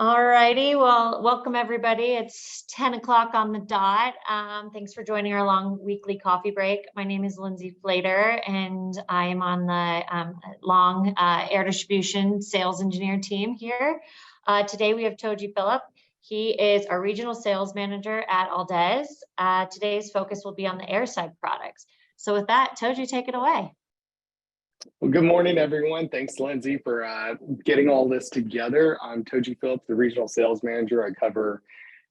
All righty. Well, welcome everybody. It's 10 o'clock on the dot. Thanks for joining our long weekly coffee break. My name is Lindsay Flater, and I am on the long air distribution sales engineer team here. Today we have Toji Phillip. He is our regional sales manager at Aldes. Today's focus will be on the airside products. So with that, Toji, take it away. Well, good morning, everyone. Thanks, Lindsay, for getting all this together. I'm Toji Phillips, the regional sales manager. I cover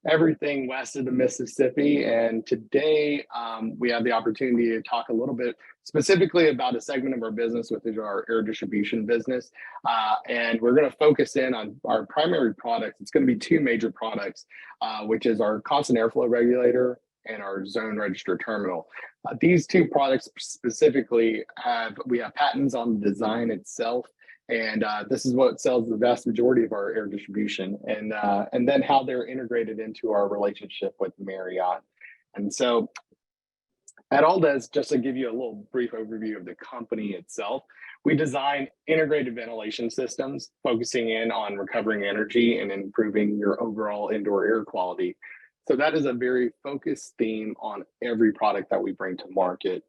everything west of the Mississippi. And today we have the opportunity to talk a little bit specifically about a segment of our business, which is our air distribution business. And we're going to focus in on our primary products. It's going to be two major products, which is our constant airflow regulator and our zone register terminal. These two products specifically we have patents on the design itself, and this is what sells the vast majority of our air distribution, and then how they're integrated into our relationship with Marriott. And so at Aldes, just to give you a little brief overview of the company itself, we design integrated ventilation systems, focusing in on recovering energy and improving your overall indoor air quality. So that is a very focused theme on every product that we bring to market.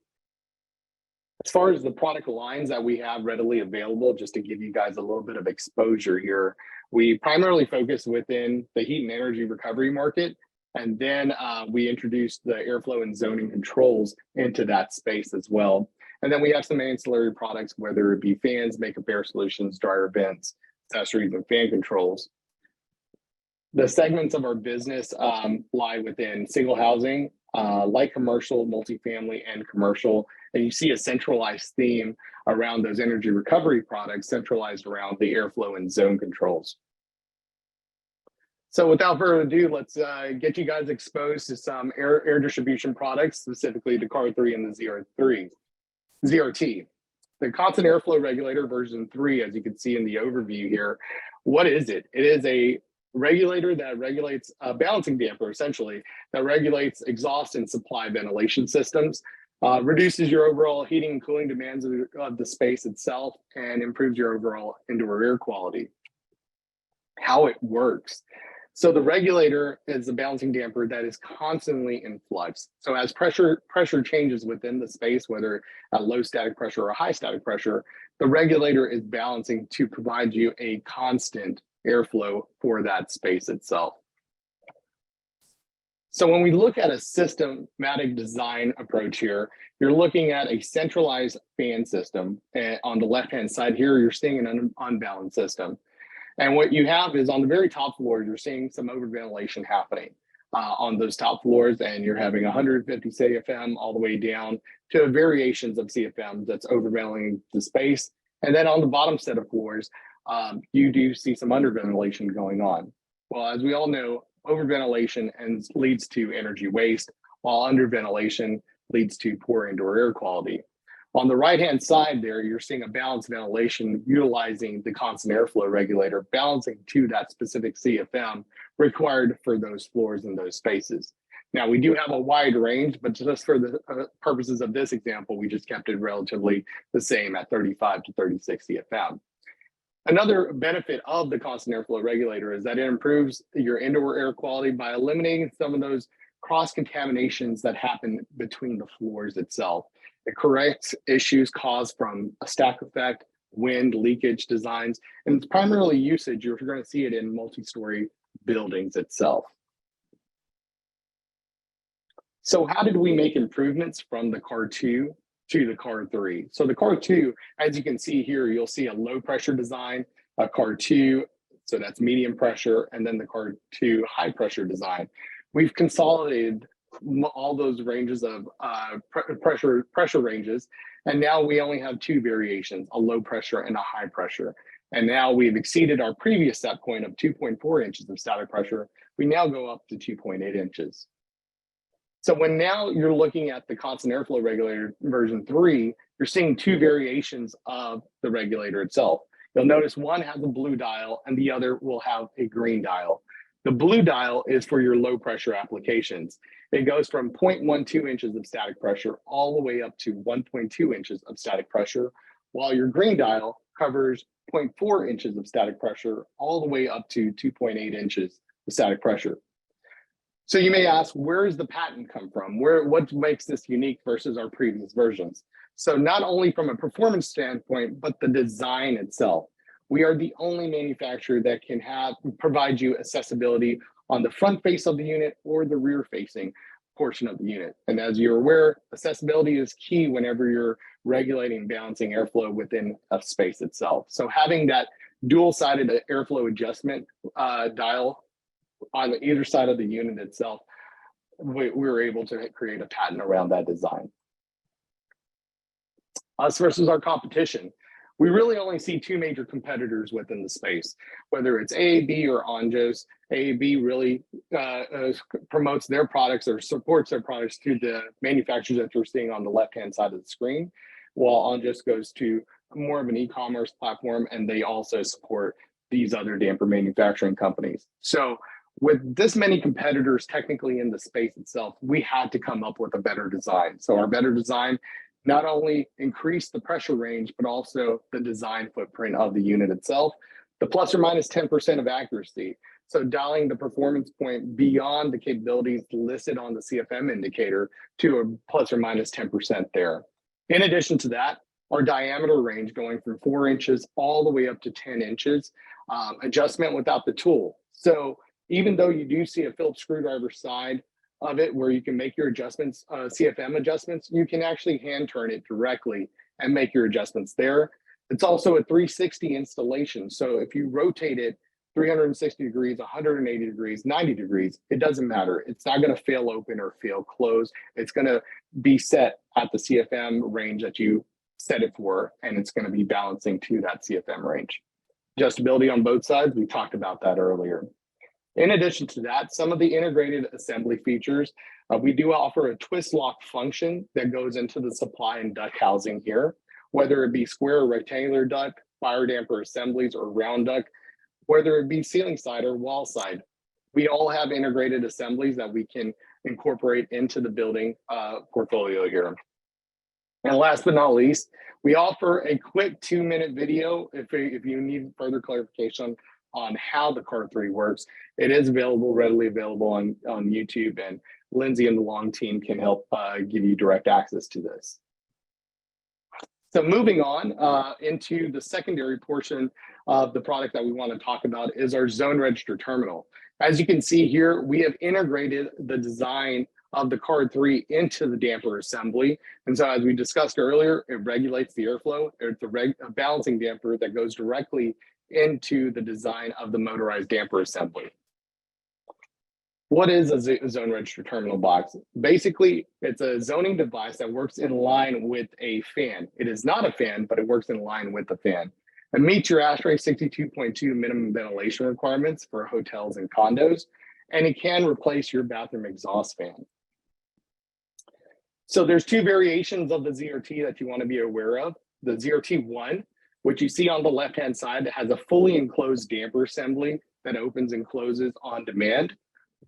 As far as the product lines that we have readily available, just to give you guys a little bit of exposure here, we primarily focus within the heat and energy recovery market. And then we introduced the airflow and zoning controls into that space as well. And then we have some ancillary products, whether it be fans, makeup air solutions, dryer vents, accessories, and fan controls. The segments of our business lie within single housing, light commercial, multifamily, and commercial. And you see a centralized theme around those energy recovery products, centralized around the airflow and zone controls. So without further ado, let's get you guys exposed to some air distribution products, specifically the CAR3 and the ZRT. The constant airflow regulator version 3, as you can see in the overview here, what is it? It is a regulator that regulates a balancing damper, essentially, that regulates exhaust and supply ventilation systems, reduces your overall heating and cooling demands of the space itself, and improves your overall indoor air quality. How it works. So the regulator is a balancing damper that is constantly in flux. So as pressure changes within the space, whether at low static pressure or high static pressure, the regulator is balancing to provide you a constant airflow for that space itself. So when we look at a systematic design approach here, you're looking at a centralized fan system. And on the left-hand side here, you're seeing an unbalanced system. And what you have is on the very top floors, you're seeing some overventilation happening on those top floors, and you're having 150 CFM all the way down to variations of CFM that's overventilating the space. And then on the bottom set of floors, you do see some underventilation going on. Well, as we all know, overventilation leads to energy waste, while underventilation leads to poor indoor air quality. On the right-hand side there, you're seeing a balanced ventilation utilizing the constant airflow regulator, balancing to that specific CFM required for those floors and those spaces. Now, we do have a wide range, but just for the purposes of this example, we just kept it relatively the same at 35 to 36 CFM. Another benefit of the constant airflow regulator is that it improves your indoor air quality by eliminating some of those cross-contaminations that happen between the floors itself. It corrects issues caused from a stack effect, wind, leakage designs, and it's primarily usage. You're going to see it in multi-story buildings itself. So how did we make improvements from the CAR2 to the CAR3? So the CAR2, as you can see here, you'll see a low pressure design, a CAR2, so that's medium pressure, and then the CAR2 high pressure design. We've consolidated all those ranges of pressure ranges, and now we only have two variations, a low pressure and a high pressure. And now we've exceeded our previous set point of 2.4 inches of static pressure. We now go up to 2.8 inches. So when now you're looking at the constant airflow regulator version 3, you're seeing two variations of the regulator itself. You'll notice one has a blue dial and the other will have a green dial. The blue dial is for your low pressure applications. It goes from 0.12 inches of static pressure all the way up to 1.2 inches of static pressure, while your green dial covers 0.4 inches of static pressure all the way up to 2.8 inches of static pressure. So you may ask, where does the patent come from? What makes this unique versus our previous versions? So not only from a performance standpoint, but the design itself. We are the only manufacturer that can provide you accessibility on the front face of the unit or the rear facing portion of the unit. And as you're aware, accessibility is key whenever you're regulating and balancing airflow within a space itself. So having that dual-sided airflow adjustment dial on either side of the unit itself, we were able to create a patent around that design. Us versus our competition. We really only see two major competitors within the space, whether it's AAB or Onjos. AAB really promotes their products or supports their products to the manufacturers that you're seeing on the left-hand side of the screen, while Onjos goes to more of an e-commerce platform, and they also support these other damper manufacturing companies. So with this many competitors technically in the space itself, we had to come up with a better design. So our better design not only increased the pressure range, but also the design footprint of the unit itself, the plus or minus 10% of accuracy. So dialing the performance point beyond the capabilities listed on the CFM indicator to a plus or minus 10% there. In addition to that, our diameter range going from 4 inches all the way up to 10 inches, adjustment without the tool. So even though you do see a Phillips screwdriver side of it where you can make your adjustments, CFM adjustments, you can actually hand turn it directly and make your adjustments there. It's also a 360 installation. So if you rotate it 360 degrees, 180 degrees, 90 degrees, it doesn't matter. It's not going to fail open or fail close. It's going to be set at the CFM range that you set it for, and it's going to be balancing to that CFM range. Adjustability on both sides, we talked about that earlier. In addition to that, some of the integrated assembly features, we do offer a twist lock function that goes into the supply and duct housing here, whether it be square or rectangular duct, fire damper assemblies, or round duct, whether it be ceiling side or wall side. We all have integrated assemblies that we can incorporate into the building portfolio here. And last but not least, we offer a quick 2-minute video if you need further clarification on how the Car 3 works. It is readily available on YouTube, and Lindsay and the long team can help give you direct access to this. So moving on into the secondary portion of the product that we want to talk about is our zone register terminal. As you can see here, we have integrated the design of the Car 3 into the damper assembly. And so as we discussed earlier, it regulates the airflow. It's a balancing damper that goes directly into the design of the motorized damper assembly. What is a zone register terminal box? Basically, it's a zoning device that works in line with a fan. It is not a fan, but it works in line with the fan. It meets your ASHRAE 62.2 minimum ventilation requirements for hotels and condos, and it can replace your bathroom exhaust fan. So there's two variations of the ZRT that you want to be aware of. The ZRT1, which you see on the left-hand side, has a fully enclosed damper assembly that opens and closes on demand,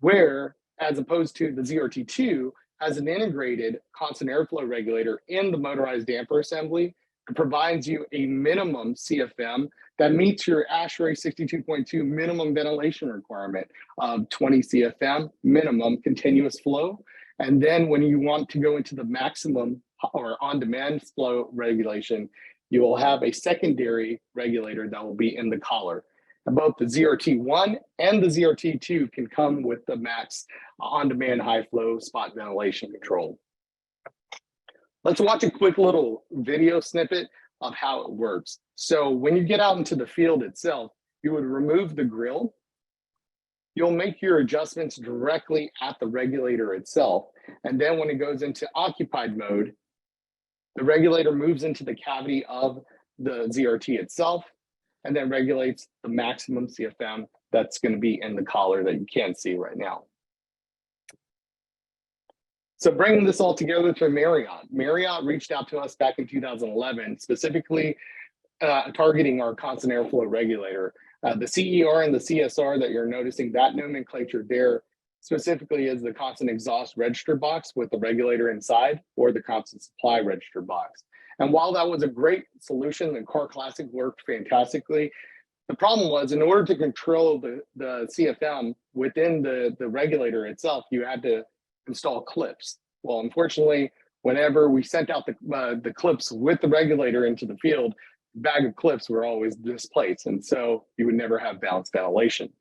where, as opposed to the ZRT2, has an integrated constant airflow regulator in the motorized damper assembly. It provides you a minimum CFM that meets your ASHRAE 62.2 minimum ventilation requirement of 20 CFM minimum continuous flow. And then when you want to go into the maximum or on-demand flow regulation, you will have a secondary regulator that will be in the collar. And both the ZRT1 and the ZRT2 can come with the max on-demand high flow spot ventilation control. Let's watch a quick little video snippet of how it works. So when you get out into the field itself, you would remove the grill. You'll make your adjustments directly at the regulator itself. And then when it goes into occupied mode, the regulator moves into the cavity of the ZRT itself and then regulates the maximum CFM that's going to be in the collar that you can't see right now. So bringing this all together to Marriott. Marriott reached out to us back in 2011, specifically targeting our constant airflow regulator. The CER and the CSR that you're noticing, that nomenclature there specifically is the constant exhaust register box with the regulator inside, or the constant supply register box. And while that was a great solution, and Car Classic worked fantastically, the problem was, in order to control the CFM within the regulator itself, you had to install clips. Well, unfortunately, whenever we sent out the clips with the regulator into the field, the bag of clips were always displaced, and so you would never have balanced ventilation.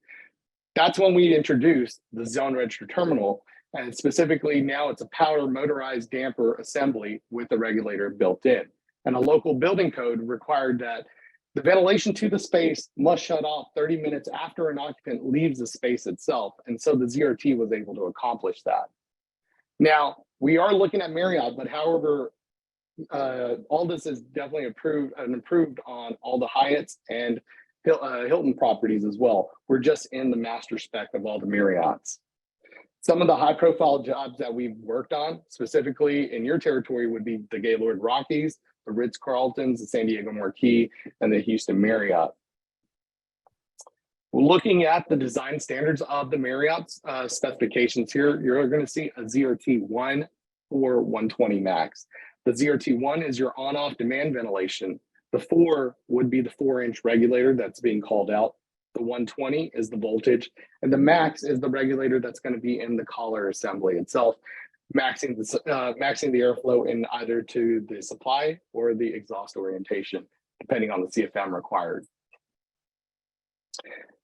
That's when we introduced the zone register terminal, and specifically now it's a power motorized damper assembly with the regulator built in. And a local building code required that the ventilation to the space must shut off 30 minutes after an occupant leaves the space itself. And so the ZRT was able to accomplish that. Now, we are looking at Marriott, but however, Aldes is definitely improved on all the Hyatts and Hilton properties as well. We're just in the master spec of all the Marriotts. Some of the high profile jobs that we've worked on, specifically in your territory, would be the Gaylord Rockies, the Ritz-Carltons, the San Diego Marquis, and the Houston Marriott. Looking at the design standards of the Marriott's specifications here, you're going to see a ZRT1 or 120 max. The ZRT1 is your on-off demand ventilation. The 4 would be the 4-inch regulator that's being called out. The 120 is the voltage, and the max is the regulator that's going to be in the collar assembly itself, maxing the airflow in either to the supply or the exhaust orientation, depending on the CFM required.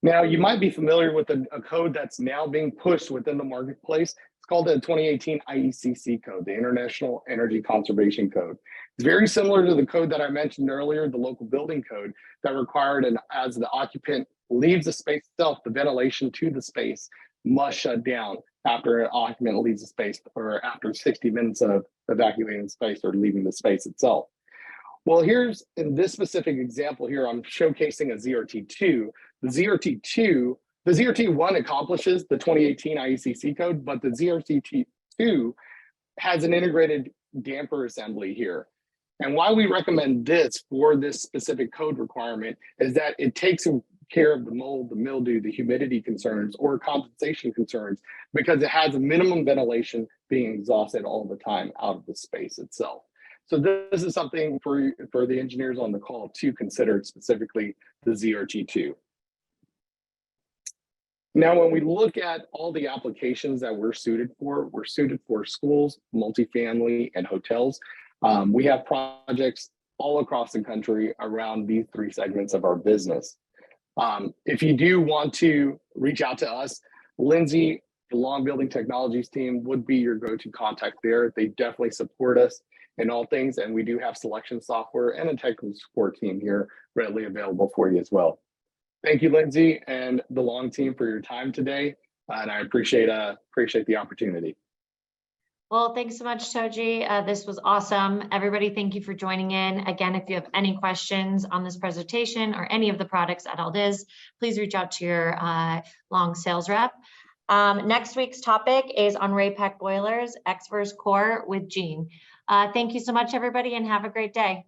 Now, you might be familiar with a code that's now being pushed within the marketplace. It's called the 2018 IECC code, the International Energy Conservation Code. It's very similar to the code that I mentioned earlier, the local building code, that required, and as the occupant leaves the space itself, the ventilation to the space must shut down after an occupant leaves the space, or after 60 minutes of evacuating the space or leaving the space itself. Well, here's, in this specific example here, I'm showcasing a ZRT2. The ZRT1 accomplishes the 2018 IECC code, but the ZRT2 has an integrated damper assembly here. And why we recommend this for this specific code requirement is that it takes care of the mold, the mildew, the humidity concerns, or compensation concerns, because it has a minimum ventilation being exhausted all the time out of the space itself. So this is something for the engineers on the call to consider, specifically the ZRT2. Now, when we look at all the applications that we're suited for schools, multifamily, and hotels. We have projects all across the country around these 3 segments of our business. If you do want to reach out to us, Lindsay, the Long Building Technologies team would be your go-to contact there. They definitely support us in all things, and we do have selection software and a technical support team here readily available for you as well. Thank you, Lindsay, and the Long team for your time today, and I appreciate the opportunity. Well, thanks so much, Toji. This was awesome. Everybody, thank you for joining in. Again, if you have any questions on this presentation or any of the products at Aldes, please reach out to your Long sales rep. Next week's topic is on Raypack boilers, X versus Core with Gene. Thank you so much, everybody, and have a great day.